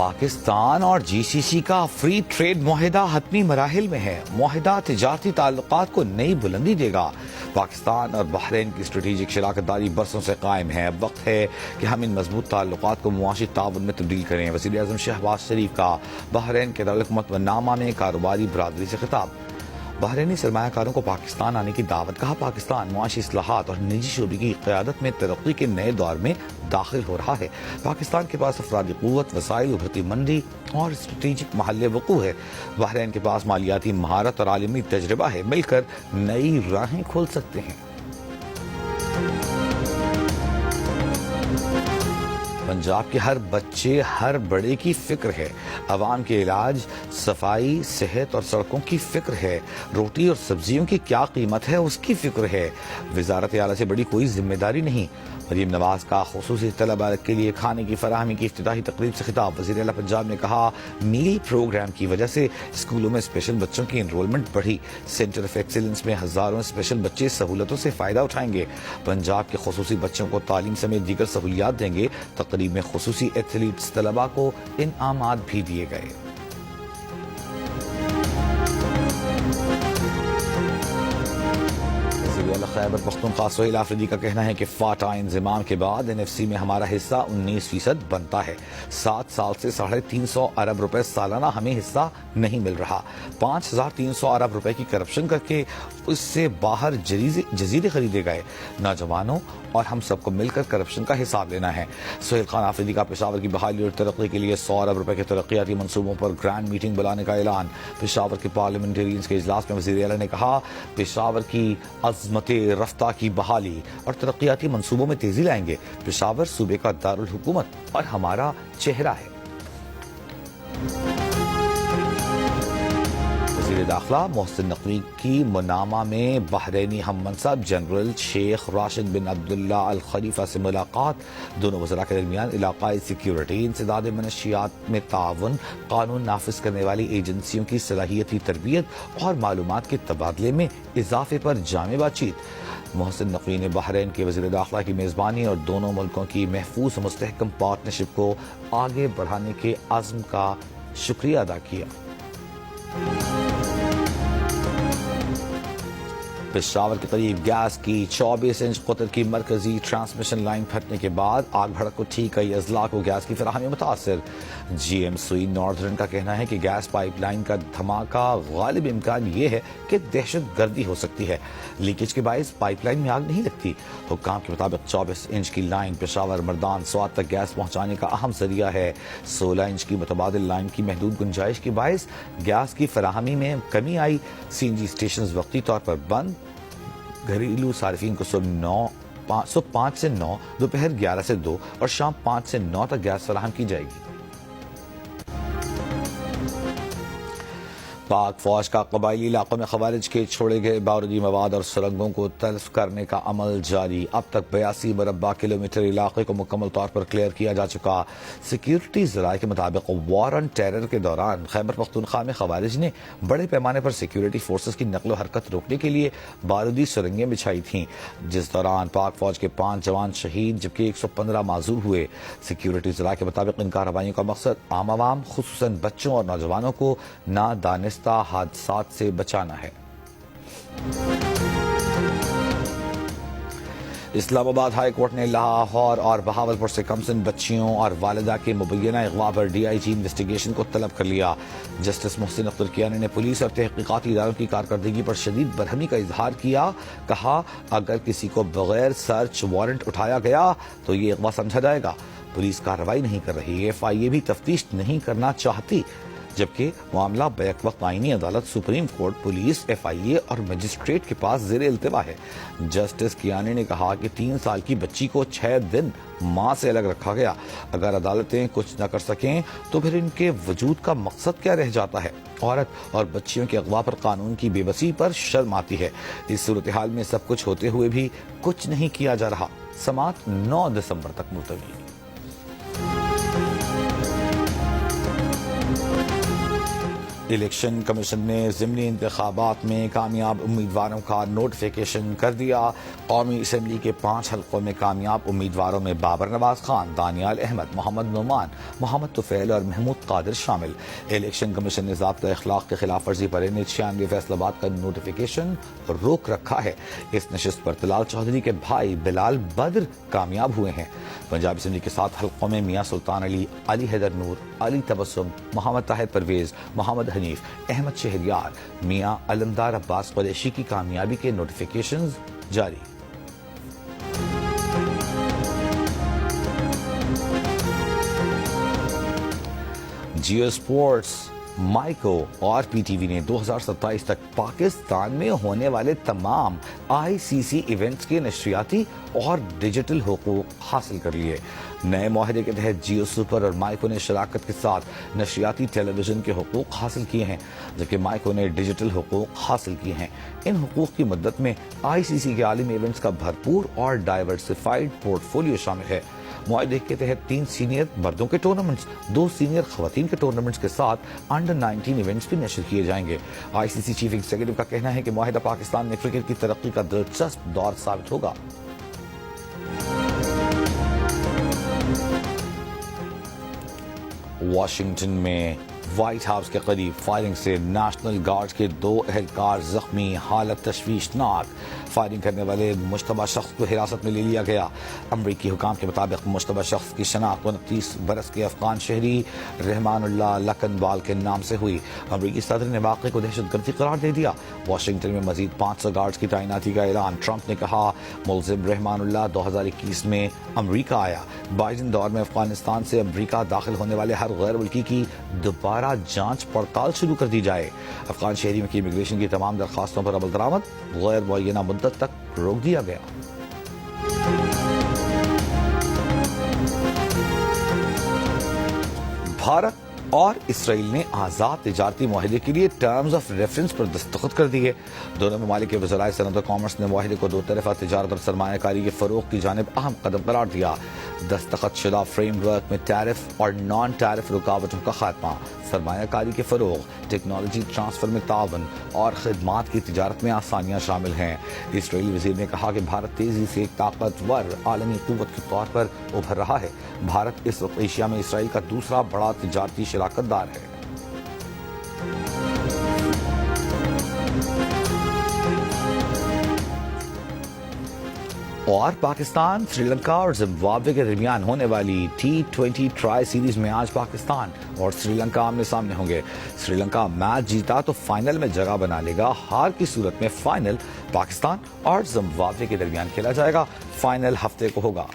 پاکستان اور جی سی سی کا free trade معاہدہ حتمی مراحل میں ہے۔ معاہدہ تجارتی تعلقات کو نئی بلندی دے گا۔ پاکستان اور بحرین کی اسٹریٹجک شراکت داری برسوں سے قائم ہے۔ اب وقت ہے کہ ہم ان مضبوط تعلقات کو معاشی تعاون میں تبدیل کریں۔ وزیر اعظم شہباز شریف کا بحرین کے دارالحکومت منامہ میں کاروباری برادری سے خطاب۔ بحرینی سرمایہ کاروں کو پاکستان آنے کی دعوت۔ کہا پاکستان معاشی اصلاحات اور نجی شعبے کی قیادت میں ترقی کے نئے دور میں داخل ہو رہا ہے۔ پاکستان کے پاس افرادی قوت، وسائل، ابھرتی منڈی اور اسٹریٹجک محل وقوع ہے۔ بحرین کے پاس مالیاتی مہارت اور عالمی تجربہ ہے۔ مل کر نئی راہیں کھول سکتے ہیں۔ پنجاب کے ہر بچے ہر بڑے کی فکر ہے۔ عوام کے علاج، صفائی، صحت اور سڑکوں کی فکر ہے۔ روٹی اور سبزیوں کی کیا قیمت ہے اس کی فکر ہے۔ وزارت اعلیٰ سے بڑی کوئی ذمہ داری نہیں۔ مریم نواز کا خصوصی طلباء کے لیے کھانے کی فراہمی کی افتتاحی تقریب سے خطاب۔ وزیر اعلیٰ پنجاب نے کہا میل پروگرام کی وجہ سے اسکولوں میں اسپیشل بچوں کی انرولمنٹ بڑھی۔ سینٹر آف ایکسیلنس میں ہزاروں اسپیشل بچے سہولتوں سے فائدہ اٹھائیں گے۔ پنجاب کے خصوصی بچوں کو تعلیم سمیت دیگر سہولیات دیں گے۔ تقریب میں خصوصی ایتھلیٹس طلباء کو انعامات بھی دیے گئے۔ خیبر پختونخوا سہیل آفریدی کا کہنا ہے کہ فاٹا انضمام کے بعد این ایف سی میں ہمارا حصہ 19% بنتا ہے۔ 7 سال سے 350 ارب روپے سالانہ ہمیں حصہ نہیں مل رہا۔ 5300 ارب روپے کی کرپشن کر کے اس سے باہر جزیرے خریدے گئے۔ نوجوانوں اور ہم سب کو مل کر کرپشن کا حساب لینا ہے۔ سہیل خان آفریدی کا پشاور کی بحالی اور ترقی کے لیے 100 ارب روپے کے ترقیاتی منصوبوں پر گرینڈ میٹنگ بلانے کا اعلان۔ پشاور کے پارلیمنٹرینز کے اجلاس میں وزیر اعلیٰ نے کہا پشاور کی عظمت رفتہ کی بحالی اور ترقیاتی منصوبوں میں تیزی لائیں گے۔ پشاور صوبے کا دارالحکومت اور ہمارا چہرہ ہے۔ وزیر داخلہ محسن نقوی کی منامہ میں بحرینی ہم منصب جنرل شیخ راشد بن عبداللہ الخلیفہ سے ملاقات۔ دونوں وزراء کے درمیان علاقائی سیکیورٹی، انسداد منشیات میں تعاون، قانون نافذ کرنے والی ایجنسیوں کی صلاحیتی تربیت اور معلومات کے تبادلے میں اضافے پر جامع بات چیت۔ محسن نقوی نے بحرین کے وزیر داخلہ کی میزبانی اور دونوں ملکوں کی محفوظ و مستحکم پارٹنرشپ کو آگے بڑھانے کے عزم کا شکریہ ادا کیا۔ پشاور کے قریب گیس کی 24 انچ قطر کی مرکزی ٹرانسمیشن لائن پھٹنے کے بعد آگ بھڑک کو ٹھیک کئی اضلاع کو گیس کی فراہمی متاثر۔ جی ایم سی ناردرن کا کہنا ہے کہ گیس پائپ لائن کا دھماکہ غالب امکان یہ ہے کہ دہشت گردی ہو سکتی ہے۔ لیکیج کے باعث پائپ لائن میں آگ نہیں لگتی۔ حکام کے مطابق 24 انچ کی لائن پشاور مردان سوات تک گیس پہنچانے کا اہم ذریعہ ہے۔ 16 انچ کی متبادل لائن کی محدود گنجائش کے باعث گیس کی فراہمی میں کمی آئی۔ سی این جی اسٹیشنز وقتی طور پر بند۔ گھریلو صارفین کو صبح 5 سے 9، دوپہر 11 سے 2 اور شام 5 سے 9 تک گیس فراہم کی جائے گی۔ پاک فوج کا قبائلی علاقوں میں خوارج کے چھوڑے گئے بارودی مواد اور سرنگوں کو تلف کرنے کا عمل جاری۔ اب تک 82 مربع کلومیٹر علاقے کو مکمل طور پر کلیئر کیا جا چکا۔ سیکیورٹی ذرائع کے مطابق وار آن ٹیرر کے دوران خیبر پختونخوا میں خوارج نے بڑے پیمانے پر سیکیورٹی فورسز کی نقل و حرکت روکنے کے لیے بارودی سرنگیں بچھائی تھیں، جس دوران پاک فوج کے 5 جوان شہید جبکہ 115 معذور ہوئے۔ سیکیورٹی ذرائع کے مطابق ان کارروائیوں کا مقصد عام عوام خصوصاً بچوں اور نوجوانوں کو نادانستہ حادثات سے بچانا ہے۔ اسلام آباد ہائی کورٹ نے لاہور اور بہاولپور سے کمسن بچیوں اور والدہ کے مبینہ اغوا پر ڈی آئی جی انویسٹیگیشن کو طلب کر لیا۔ جسٹس محسن اختر کیانی نے پولیس اور تحقیقاتی اداروں کی کارکردگی پر شدید برہمی کا اظہار کیا۔ کہا اگر کسی کو بغیر سرچ وارنٹ اٹھایا گیا تو یہ اغوا سمجھا جائے گا۔ پولیس کارروائی نہیں کر رہی، ایف آئی اے بھی تفتیش نہیں کرنا چاہتی، جبکہ معاملہ بیک وقت آئینی عدالت، سپریم کورٹ، پولیس، ایف آئی اے اور مجسٹریٹ کے پاس زیر التوا ہے۔ جسٹس کیانی نے کہا کہ 3 سال کی بچی کو 6 دن ماں سے الگ رکھا گیا۔ اگر عدالتیں کچھ نہ کر سکیں تو پھر ان کے وجود کا مقصد کیا رہ جاتا ہے؟ عورت اور بچیوں کے اغوا پر قانون کی بے بسی پر شرم آتی ہے۔ اس صورتحال میں سب کچھ ہوتے ہوئے بھی کچھ نہیں کیا جا رہا۔ سماعت 9 دسمبر تک ملتوی۔ الیکشن کمیشن نے ضمنی انتخابات میں کامیاب امیدواروں کا نوٹیفیکیشن کر دیا۔ قومی اسمبلی کے 5 حلقوں میں کامیاب امیدواروں میں بابر نواز خان، دانیال احمد، محمد نعمان، محمد طفیل اور محمود قادر شامل۔ الیکشن کمیشن نے ضابطہ اخلاق کی خلاف ورزی پر N96 فیصل آباد کا نوٹیفیکیشن روک رکھا ہے۔ اس نشست پر طلال چودھری کے بھائی بلال بدر کامیاب ہوئے ہیں۔ پنجاب اسمبلی کے 7 حلقوں میں میاں سلطان علی، علی حیدر نور، علی تبسم، محمد طاہر پرویز، محمد حنیف، احمد شہریار، میاں علمدار عباس قریشی کی کامیابی کے نوٹیفیکیشنز جاری۔ جیو سپورٹس، مائیکو اور پی ٹی وی نے 2027 تک پاکستان میں ہونے والے تمام ICC ایونٹس کے نشریاتی اور ڈیجیٹل حقوق حاصل کر لیے۔ نئے معاہدے کے تحت جیو سپر اور مائیکو نے شراکت کے ساتھ نشریاتی ٹیلی ویژن کے حقوق حاصل کیے ہیں، جبکہ مائیکو نے ڈیجیٹل حقوق حاصل کیے ہیں۔ ان حقوق کی مدت میں ICC کے عالمی ایونٹس کا بھرپور اور ڈائیورسفائیڈ پورٹ فولیو شامل ہے۔ معاہدے کے تحت 3 سینئر مردوں کے ٹورنامنٹس، 2 سینئر خواتین کے ٹورنامنٹس کے ساتھ انڈر 19 ایونٹس بھی نشر کیے جائیں گے۔ ICC چیف ایگزیکٹو کا کہنا ہے کہ معاہدہ پاکستان میں کرکٹ کی ترقی کا دلچسپ دور ثابت ہوگا۔ واشنگٹن میں وائٹ ہاؤس کے قریب فائرنگ سے نیشنل گارڈز کے 2 اہلکار زخمی، حالت تشویشناک۔ فائرنگ کرنے والے مشتبہ شخص کو حراست میں لے لیا گیا۔ امریکی حکام کے مطابق مشتبہ شخص کی شناخت 29 برس کے افغان شہری رحمان اللہ لکنوال کے نام سے ہوئی۔ امریکی صدر نے واقعے کو دہشت گردی قرار دے دیا۔ واشنگٹن میں مزید 500 گارڈز کی تعیناتی کا اعلان۔ ٹرمپ نے کہا ملزم رحمان اللہ 2021 میں امریکہ آیا۔ بائیڈن دور میں افغانستان سے امریکہ داخل ہونے والے ہر غیر ملکی کی دوبارہ جانچ پڑتال شروع کر دی جائے۔ افغان شہریوں کی امیگریشن کی تمام درخواستوں پر عمل درآمد غیر معینہ مدت تک روک دیا گیا۔ بھارت اور اسرائیل نے آزاد تجارتی معاہدے کے لیے ٹرمز آف ریفرنس پر دستخط کر دیے۔ دونوں ممالک کے وزرائے صنعت و کامرس نے معاہدے کو 2 طرفہ تجارت اور سرمایہ کاری کے فروغ کی جانب اہم قدم قرار دیا۔ دستخط شدہ فریم ورک میں ٹیرف اور نان ٹیرف رکاوٹوں کا خاتمہ، سرمایہ کاری کے فروغ، ٹیکنالوجی ٹرانسفر میں تعاون اور خدمات کی تجارت میں آسانیاں شامل ہیں۔ اسرائیلی وزیر نے کہا کہ بھارت تیزی سے ایک طاقتور عالمی قوت کے طور پر ابھر رہا ہے۔ بھارت اس وقت ایشیا میں اسرائیل کا دوسرا بڑا تجارتی شراکت دار ہے۔ اور پاکستان، سری لنکا اور زمبابوے کے درمیان ہونے والی T20 ٹرائی سیریز میں آج پاکستان اور سری لنکا آمنے سامنے ہوں گے۔ سری لنکا میچ جیتا تو فائنل میں جگہ بنا لے گا، ہار کی صورت میں فائنل پاکستان اور زمبابوے کے درمیان کھیلا جائے گا۔ فائنل ہفتے کو ہوگا۔